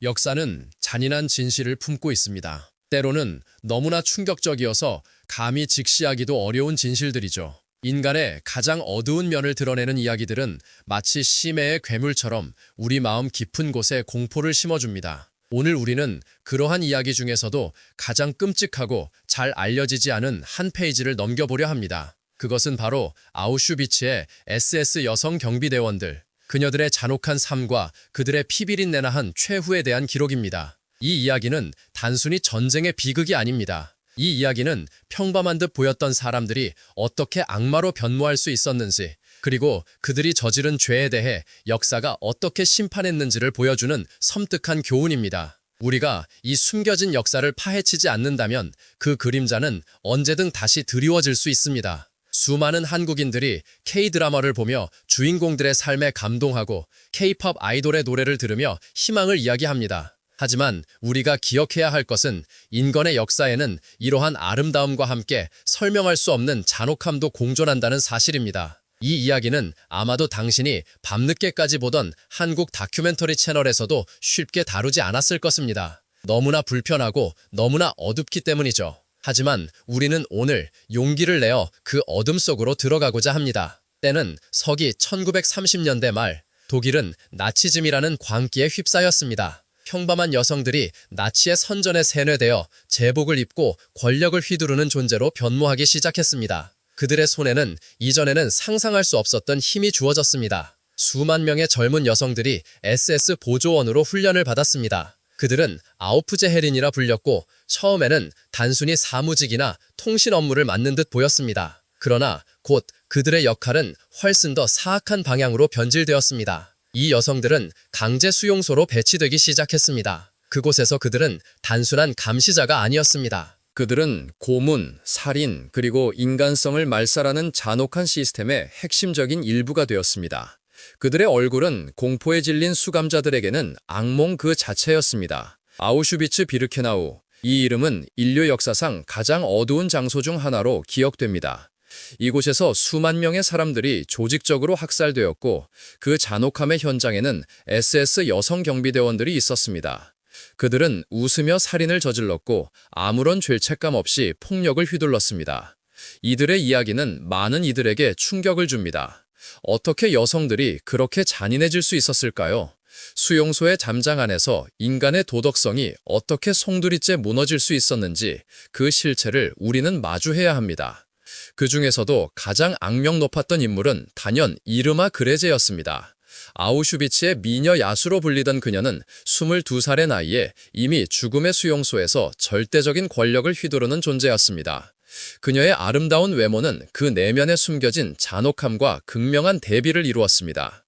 역사는 잔인한 진실을 품고 있습니다. 때로는 너무나 충격적이어서 감히 직시하기도 어려운 진실들이죠. 인간의 가장 어두운 면을 드러내는 이야기들은 마치 심해의 괴물처럼 우리 마음 깊은 곳에 공포를 심어줍니다. 오늘 우리는 그러한 이야기 중에서도 가장 끔찍하고 잘 알려지지 않은 한 페이지를 넘겨보려 합니다. 그것은 바로 아우슈비츠의 SS 여성 경비대원들, 그녀들의 잔혹한 삶과 그들의 피비린내나한 최후에 대한 기록입니다. 이 이야기는 단순히 전쟁의 비극이 아닙니다. 이 이야기는 평범한 듯 보였던 사람들이 어떻게 악마로 변모할 수 있었는지, 그리고 그들이 저지른 죄에 대해 역사가 어떻게 심판했는지를 보여주는 섬뜩한 교훈입니다. 우리가 이 숨겨진 역사를 파헤치지 않는다면 그 그림자는 언제든 다시 드리워질 수 있습니다. 수많은 한국인들이 K-드라마를 보며 주인공들의 삶에 감동하고 K-팝 아이돌의 노래를 들으며 희망을 이야기합니다. 하지만 우리가 기억해야 할 것은 인간의 역사에는 이러한 아름다움과 함께 설명할 수 없는 잔혹함도 공존한다는 사실입니다. 이 이야기는 아마도 당신이 밤늦게까지 보던 한국 다큐멘터리 채널에서도 쉽게 다루지 않았을 것입니다. 너무나 불편하고 너무나 어둡기 때문이죠. 하지만 우리는 오늘 용기를 내어 그 어둠 속으로 들어가고자 합니다. 때는 서기 1930년대 말, 독일은 나치즘이라는 광기에 휩싸였습니다. 평범한 여성들이 나치의 선전에 세뇌되어 제복을 입고 권력을 휘두르는 존재로 변모하기 시작했습니다. 그들의 손에는 이전에는 상상할 수 없었던 힘이 주어졌습니다. 수만 명의 젊은 여성들이 SS 보조원으로 훈련을 받았습니다. 그들은 아우프제헤린이라 불렸고 처음에는 단순히 사무직이나 통신 업무를 맡는 듯 보였습니다. 그러나 곧 그들의 역할은 훨씬 더 사악한 방향으로 변질되었습니다. 이 여성들은 강제 수용소로 배치되기 시작했습니다. 그곳에서 그들은 단순한 감시자가 아니었습니다. 그들은 고문, 살인, 그리고 인간성을 말살하는 잔혹한 시스템의 핵심적인 일부가 되었습니다. 그들의 얼굴은 공포에 질린 수감자들에게는 악몽 그 자체였습니다. 아우슈비츠 비르케나우, 이 이름은 인류 역사상 가장 어두운 장소 중 하나로 기억됩니다. 이곳에서 수만 명의 사람들이 조직적으로 학살되었고 그 잔혹함의 현장에는 SS 여성 경비대원들이 있었습니다. 그들은 웃으며 살인을 저질렀고 아무런 죄책감 없이 폭력을 휘둘렀습니다. 이들의 이야기는 많은 이들에게 충격을 줍니다. 어떻게 여성들이 그렇게 잔인해질 수 있었을까요? 수용소의 잠장 안에서 인간의 도덕성이 어떻게 송두리째 무너질 수 있었는지 그 실체를 우리는 마주해야 합니다. 그 중에서도 가장 악명 높았던 인물은 단연 이르마 그레제였습니다. 아우슈비츠의 미녀 야수로 불리던 그녀는 22살의 나이에 이미 죽음의 수용소에서 절대적인 권력을 휘두르는 존재였습니다. 그녀의 아름다운 외모는 그 내면에 숨겨진 잔혹함과 극명한 대비를 이루었습니다.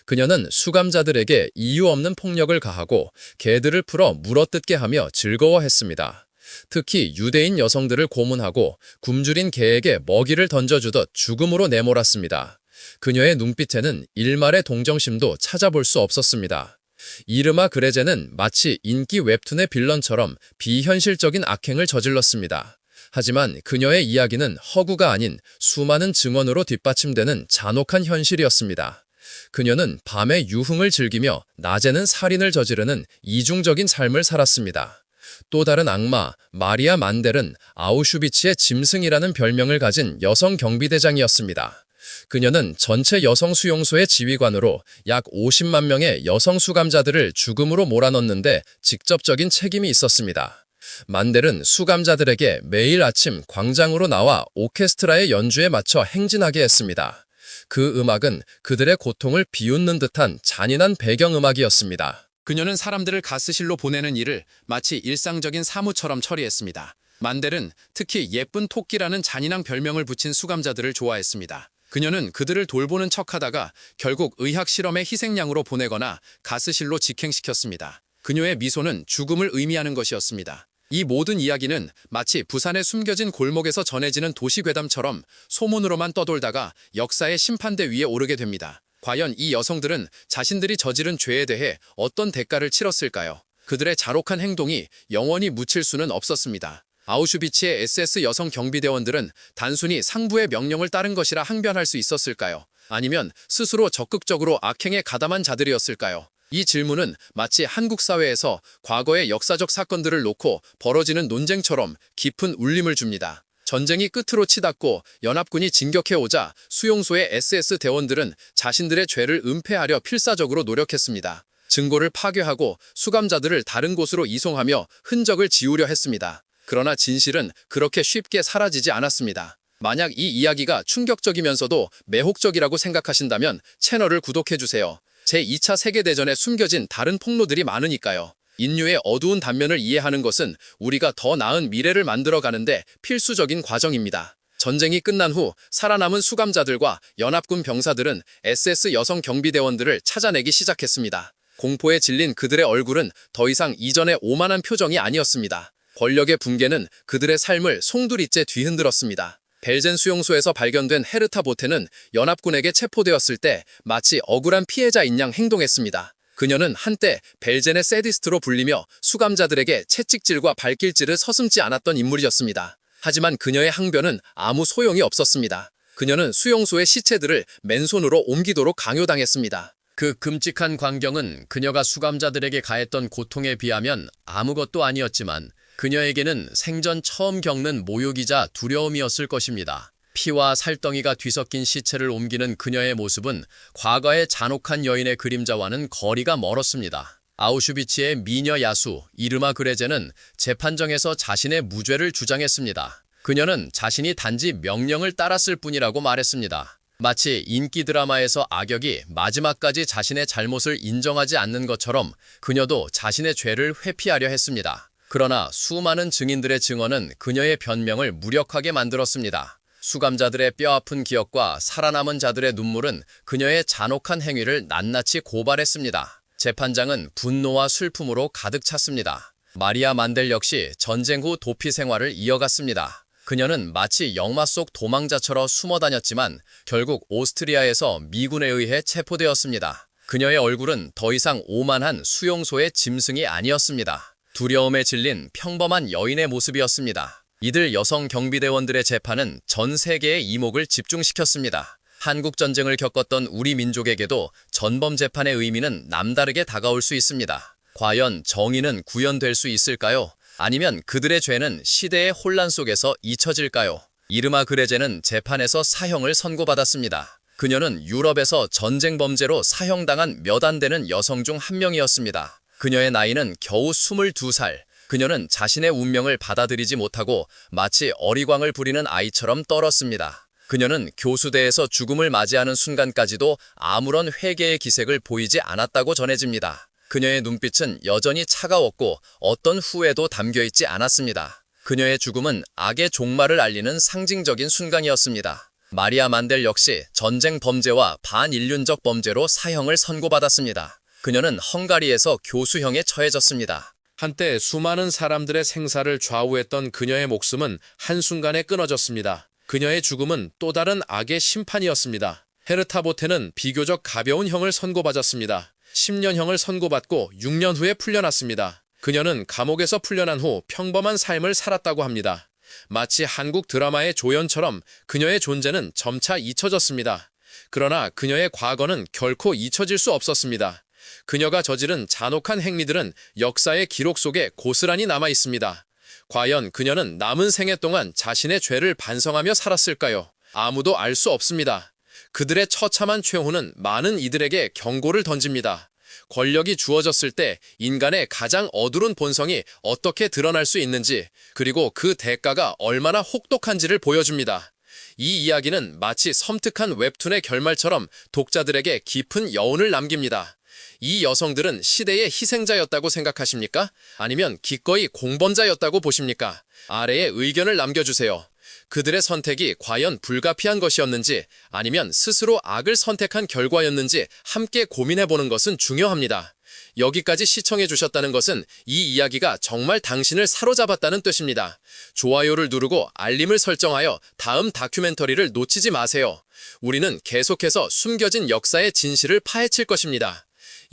그녀는 수감자들에게 이유 없는 폭력을 가하고 개들을 풀어 물어뜯게 하며 즐거워했습니다. 특히 유대인 여성들을 고문하고 굶주린 개에게 먹이를 던져주듯 죽음으로 내몰았습니다. 그녀의 눈빛에는 일말의 동정심도 찾아볼 수 없었습니다. 이르마 그레제는 마치 인기 웹툰의 빌런처럼 비현실적인 악행을 저질렀습니다. 하지만 그녀의 이야기는 허구가 아닌 수많은 증언으로 뒷받침되는 잔혹한 현실이었습니다. 그녀는 밤에 유흥을 즐기며 낮에는 살인을 저지르는 이중적인 삶을 살았습니다. 또 다른 악마, 마리아 만델은 아우슈비츠의 짐승이라는 별명을 가진 여성 경비대장이었습니다. 그녀는 전체 여성 수용소의 지휘관으로 약 50만 명의 여성 수감자들을 죽음으로 몰아넣는데 직접적인 책임이 있었습니다. 만델은 수감자들에게 매일 아침 광장으로 나와 오케스트라의 연주에 맞춰 행진하게 했습니다. 그 음악은 그들의 고통을 비웃는 듯한 잔인한 배경음악이었습니다. 그녀는 사람들을 가스실로 보내는 일을 마치 일상적인 사무처럼 처리했습니다. 만델은 특히 예쁜 토끼라는 잔인한 별명을 붙인 수감자들을 좋아했습니다. 그녀는 그들을 돌보는 척하다가 결국 의학 실험의 희생양으로 보내거나 가스실로 직행시켰습니다. 그녀의 미소는 죽음을 의미하는 것이었습니다. 이 모든 이야기는 마치 부산의 숨겨진 골목에서 전해지는 도시괴담처럼 소문으로만 떠돌다가 역사의 심판대 위에 오르게 됩니다. 과연 이 여성들은 자신들이 저지른 죄에 대해 어떤 대가를 치렀을까요? 그들의 잔혹한 행동이 영원히 묻힐 수는 없었습니다. 아우슈비츠의 SS 여성 경비대원들은 단순히 상부의 명령을 따른 것이라 항변할 수 있었을까요? 아니면 스스로 적극적으로 악행에 가담한 자들이었을까요? 이 질문은 마치 한국 사회에서 과거의 역사적 사건들을 놓고 벌어지는 논쟁처럼 깊은 울림을 줍니다. 전쟁이 끝으로 치닫고 연합군이 진격해오자 수용소의 SS 대원들은 자신들의 죄를 은폐하려 필사적으로 노력했습니다. 증거를 파괴하고 수감자들을 다른 곳으로 이송하며 흔적을 지우려 했습니다. 그러나 진실은 그렇게 쉽게 사라지지 않았습니다. 만약 이 이야기가 충격적이면서도 매혹적이라고 생각하신다면 채널을 구독해주세요. 제2차 세계대전에 숨겨진 다른 폭로들이 많으니까요. 인류의 어두운 단면을 이해하는 것은 우리가 더 나은 미래를 만들어가는데 필수적인 과정입니다. 전쟁이 끝난 후 살아남은 수감자들과 연합군 병사들은 SS 여성 경비대원들을 찾아내기 시작했습니다. 공포에 질린 그들의 얼굴은 더 이상 이전의 오만한 표정이 아니었습니다. 권력의 붕괴는 그들의 삶을 송두리째 뒤흔들었습니다. 벨젠 수용소에서 발견된 헤르타 보테는 연합군에게 체포되었을 때 마치 억울한 피해자인 양 행동했습니다. 그녀는 한때 벨젠의 세디스트로 불리며 수감자들에게 채찍질과 발길질을 서슴지 않았던 인물이었습니다. 하지만 그녀의 항변은 아무 소용이 없었습니다. 그녀는 수용소의 시체들을 맨손으로 옮기도록 강요당했습니다. 그 끔찍한 광경은 그녀가 수감자들에게 가했던 고통에 비하면 아무것도 아니었지만 그녀에게는 생전 처음 겪는 모욕이자 두려움이었을 것입니다. 피와 살덩이가 뒤섞인 시체를 옮기는 그녀의 모습은 과거의 잔혹한 여인의 그림자와는 거리가 멀었습니다. 아우슈비츠의 미녀 야수 이르마 그레제는 재판정에서 자신의 무죄를 주장했습니다. 그녀는 자신이 단지 명령을 따랐을 뿐이라고 말했습니다. 마치 인기 드라마에서 악역이 마지막까지 자신의 잘못을 인정하지 않는 것처럼 그녀도 자신의 죄를 회피하려 했습니다. 그러나 수많은 증인들의 증언은 그녀의 변명을 무력하게 만들었습니다. 수감자들의 뼈아픈 기억과 살아남은 자들의 눈물은 그녀의 잔혹한 행위를 낱낱이 고발했습니다. 재판장은 분노와 슬픔으로 가득 찼습니다. 마리아 만델 역시 전쟁 후 도피 생활을 이어갔습니다. 그녀는 마치 영화 속 도망자처럼 숨어 다녔지만 결국 오스트리아에서 미군에 의해 체포되었습니다. 그녀의 얼굴은 더 이상 오만한 수용소의 짐승이 아니었습니다. 두려움에 질린 평범한 여인의 모습이었습니다. 이들 여성 경비대원들의 재판은 전 세계의 이목을 집중시켰습니다. 한국전쟁을 겪었던 우리 민족에게도 전범 재판의 의미는 남다르게 다가올 수 있습니다. 과연 정의는 구현될 수 있을까요? 아니면 그들의 죄는 시대의 혼란 속에서 잊혀질까요? 이르마 그레제는 재판에서 사형을 선고받았습니다. 그녀는 유럽에서 전쟁 범죄로 사형당한 몇 안 되는 여성 중 한 명이었습니다. 그녀의 나이는 겨우 22살. 그녀는 자신의 운명을 받아들이지 못하고 마치 어리광을 부리는 아이처럼 떨었습니다. 그녀는 교수대에서 죽음을 맞이하는 순간까지도 아무런 회개의 기색을 보이지 않았다고 전해집니다. 그녀의 눈빛은 여전히 차가웠고 어떤 후회도 담겨있지 않았습니다. 그녀의 죽음은 악의 종말을 알리는 상징적인 순간이었습니다. 마리아 만델 역시 전쟁 범죄와 반인륜적 범죄로 사형을 선고받았습니다. 그녀는 헝가리에서 교수형에 처해졌습니다. 한때 수많은 사람들의 생사를 좌우했던 그녀의 목숨은 한순간에 끊어졌습니다. 그녀의 죽음은 또 다른 악의 심판이었습니다. 헤르타 보테는 비교적 가벼운 형을 선고받았습니다. 10년형을 선고받고 6년 후에 풀려났습니다. 그녀는 감옥에서 풀려난 후 평범한 삶을 살았다고 합니다. 마치 한국 드라마의 조연처럼 그녀의 존재는 점차 잊혀졌습니다. 그러나 그녀의 과거는 결코 잊혀질 수 없었습니다. 그녀가 저지른 잔혹한 행위들은 역사의 기록 속에 고스란히 남아 있습니다. 과연 그녀는 남은 생애 동안 자신의 죄를 반성하며 살았을까요? 아무도 알 수 없습니다. 그들의 처참한 최후는 많은 이들에게 경고를 던집니다. 권력이 주어졌을 때 인간의 가장 어두운 본성이 어떻게 드러날 수 있는지, 그리고 그 대가가 얼마나 혹독한지를 보여줍니다. 이 이야기는 마치 섬뜩한 웹툰의 결말처럼 독자들에게 깊은 여운을 남깁니다. 이 여성들은 시대의 희생자였다고 생각하십니까? 아니면 기꺼이 공범자였다고 보십니까? 아래에 의견을 남겨주세요. 그들의 선택이 과연 불가피한 것이었는지 아니면 스스로 악을 선택한 결과였는지 함께 고민해보는 것은 중요합니다. 여기까지 시청해주셨다는 것은 이 이야기가 정말 당신을 사로잡았다는 뜻입니다. 좋아요를 누르고 알림을 설정하여 다음 다큐멘터리를 놓치지 마세요. 우리는 계속해서 숨겨진 역사의 진실을 파헤칠 것입니다.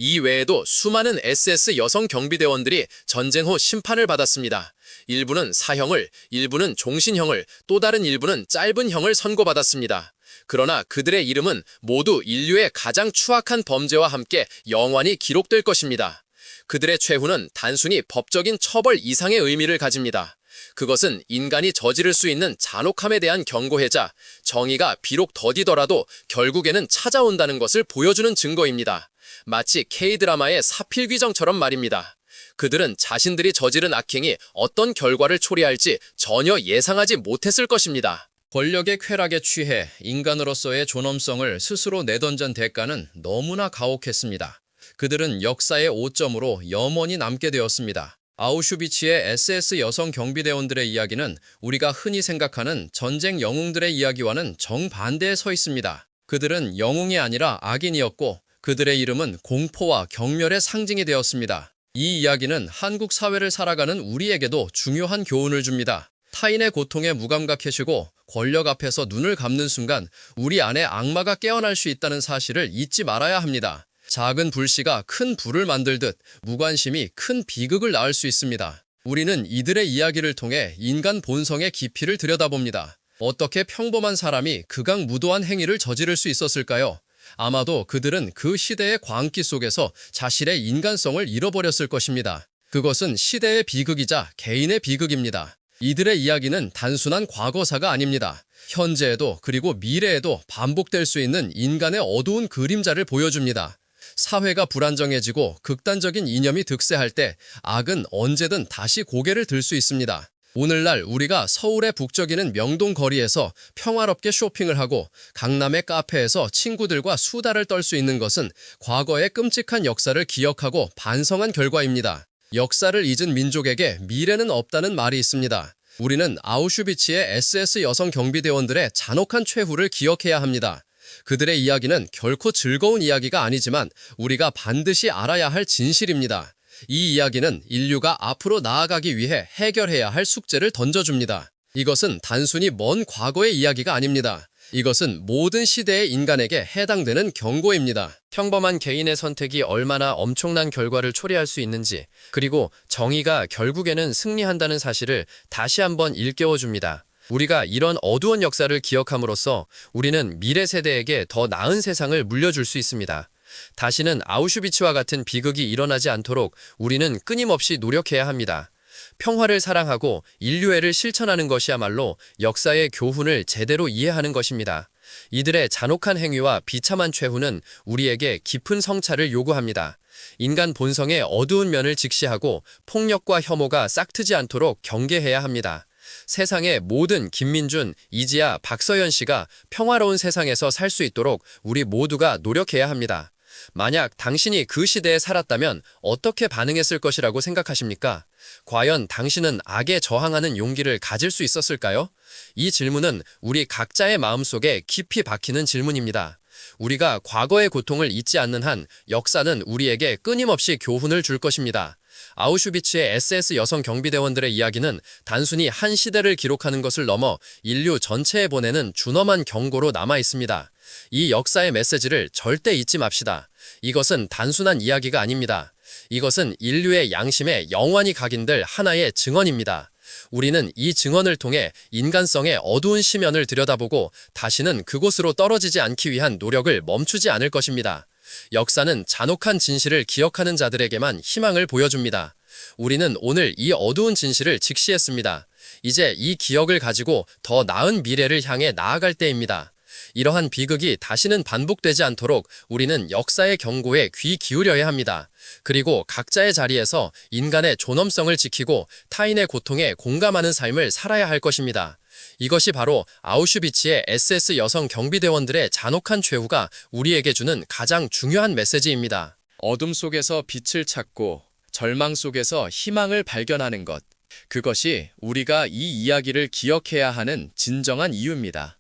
이 외에도 수많은 SS 여성 경비대원들이 전쟁 후 심판을 받았습니다. 일부는 사형을, 일부는 종신형을, 또 다른 일부는 짧은 형을 선고받았습니다. 그러나 그들의 이름은 모두 인류의 가장 추악한 범죄와 함께 영원히 기록될 것입니다. 그들의 최후는 단순히 법적인 처벌 이상의 의미를 가집니다. 그것은 인간이 저지를 수 있는 잔혹함에 대한 경고이자 정의가 비록 더디더라도 결국에는 찾아온다는 것을 보여주는 증거입니다. 마치 K드라마의 사필귀정처럼 말입니다. 그들은 자신들이 저지른 악행이 어떤 결과를 초래할지 전혀 예상하지 못했을 것입니다. 권력의 쾌락에 취해 인간으로서의 존엄성을 스스로 내던진 대가는 너무나 가혹했습니다. 그들은 역사의 오점으로 영원히 남게 되었습니다. 아우슈비츠의 SS 여성 경비대원들의 이야기는 우리가 흔히 생각하는 전쟁 영웅들의 이야기와는 정반대에 서 있습니다. 그들은 영웅이 아니라 악인이었고 그들의 이름은 공포와 경멸의 상징이 되었습니다. 이 이야기는 한국 사회를 살아가는 우리에게도 중요한 교훈을 줍니다. 타인의 고통에 무감각해지고 권력 앞에서 눈을 감는 순간 우리 안에 악마가 깨어날 수 있다는 사실을 잊지 말아야 합니다. 작은 불씨가 큰 불을 만들듯 무관심이 큰 비극을 낳을 수 있습니다. 우리는 이들의 이야기를 통해 인간 본성의 깊이를 들여다봅니다. 어떻게 평범한 사람이 극악무도한 행위를 저지를 수 있었을까요? 아마도 그들은 그 시대의 광기 속에서 자신의 인간성을 잃어버렸을 것입니다. 그것은 시대의 비극이자 개인의 비극입니다. 이들의 이야기는 단순한 과거사가 아닙니다. 현재에도 그리고 미래에도 반복될 수 있는 인간의 어두운 그림자를 보여줍니다. 사회가 불안정해지고 극단적인 이념이 득세할 때 악은 언제든 다시 고개를 들 수 있습니다. 오늘날 우리가 서울의 북적이는 명동 거리에서 평화롭게 쇼핑을 하고 강남의 카페에서 친구들과 수다를 떨 수 있는 것은 과거의 끔찍한 역사를 기억하고 반성한 결과입니다. 역사를 잊은 민족에게 미래는 없다는 말이 있습니다. 우리는 아우슈비츠의 SS 여성 경비대원들의 잔혹한 최후를 기억해야 합니다. 그들의 이야기는 결코 즐거운 이야기가 아니지만 우리가 반드시 알아야 할 진실입니다. 이 이야기는 인류가 앞으로 나아가기 위해 해결해야 할 숙제를 던져줍니다. 이것은 단순히 먼 과거의 이야기가 아닙니다. 이것은 모든 시대의 인간에게 해당되는 경고입니다. 평범한 개인의 선택이 얼마나 엄청난 결과를 초래할 수 있는지, 그리고 정의가 결국에는 승리한다는 사실을 다시 한번 일깨워줍니다. 우리가 이런 어두운 역사를 기억함으로써 우리는 미래 세대에게 더 나은 세상을 물려줄 수 있습니다. 다시는 아우슈비츠와 같은 비극이 일어나지 않도록 우리는 끊임없이 노력해야 합니다. 평화를 사랑하고 인류애를 실천하는 것이야말로 역사의 교훈을 제대로 이해하는 것입니다. 이들의 잔혹한 행위와 비참한 최후는 우리에게 깊은 성찰을 요구합니다. 인간 본성의 어두운 면을 직시하고 폭력과 혐오가 싹트지 않도록 경계해야 합니다. 세상의 모든 김민준, 이지아, 박서연 씨가 평화로운 세상에서 살 수 있도록 우리 모두가 노력해야 합니다. 만약 당신이 그 시대에 살았다면 어떻게 반응했을 것이라고 생각하십니까? 과연 당신은 악에 저항하는 용기를 가질 수 있었을까요? 이 질문은 우리 각자의 마음속에 깊이 박히는 질문입니다. 우리가 과거의 고통을 잊지 않는 한 역사는 우리에게 끊임없이 교훈을 줄 것입니다. 아우슈비츠의 SS 여성 경비대원들의 이야기는 단순히 한 시대를 기록하는 것을 넘어 인류 전체에 보내는 준엄한 경고로 남아 있습니다. 이 역사의 메시지를 절대 잊지 맙시다. 이것은 단순한 이야기가 아닙니다. 이것은 인류의 양심에 영원히 각인될 하나의 증언입니다. 우리는 이 증언을 통해 인간성의 어두운 시면을 들여다보고 다시는 그곳으로 떨어지지 않기 위한 노력을 멈추지 않을 것입니다. 역사는 잔혹한 진실을 기억하는 자들에게만 희망을 보여줍니다. 우리는 오늘 이 어두운 진실을 직시했습니다. 이제 이 기억을 가지고 더 나은 미래를 향해 나아갈 때입니다. 이러한 비극이 다시는 반복되지 않도록 우리는 역사의 경고에 귀 기울여야 합니다. 그리고 각자의 자리에서 인간의 존엄성을 지키고 타인의 고통에 공감하는 삶을 살아야 할 것입니다. 이것이 바로 아우슈비츠의 SS 여성 경비대원들의 잔혹한 최후가 우리에게 주는 가장 중요한 메시지입니다. 어둠 속에서 빛을 찾고 절망 속에서 희망을 발견하는 것. 그것이 우리가 이 이야기를 기억해야 하는 진정한 이유입니다.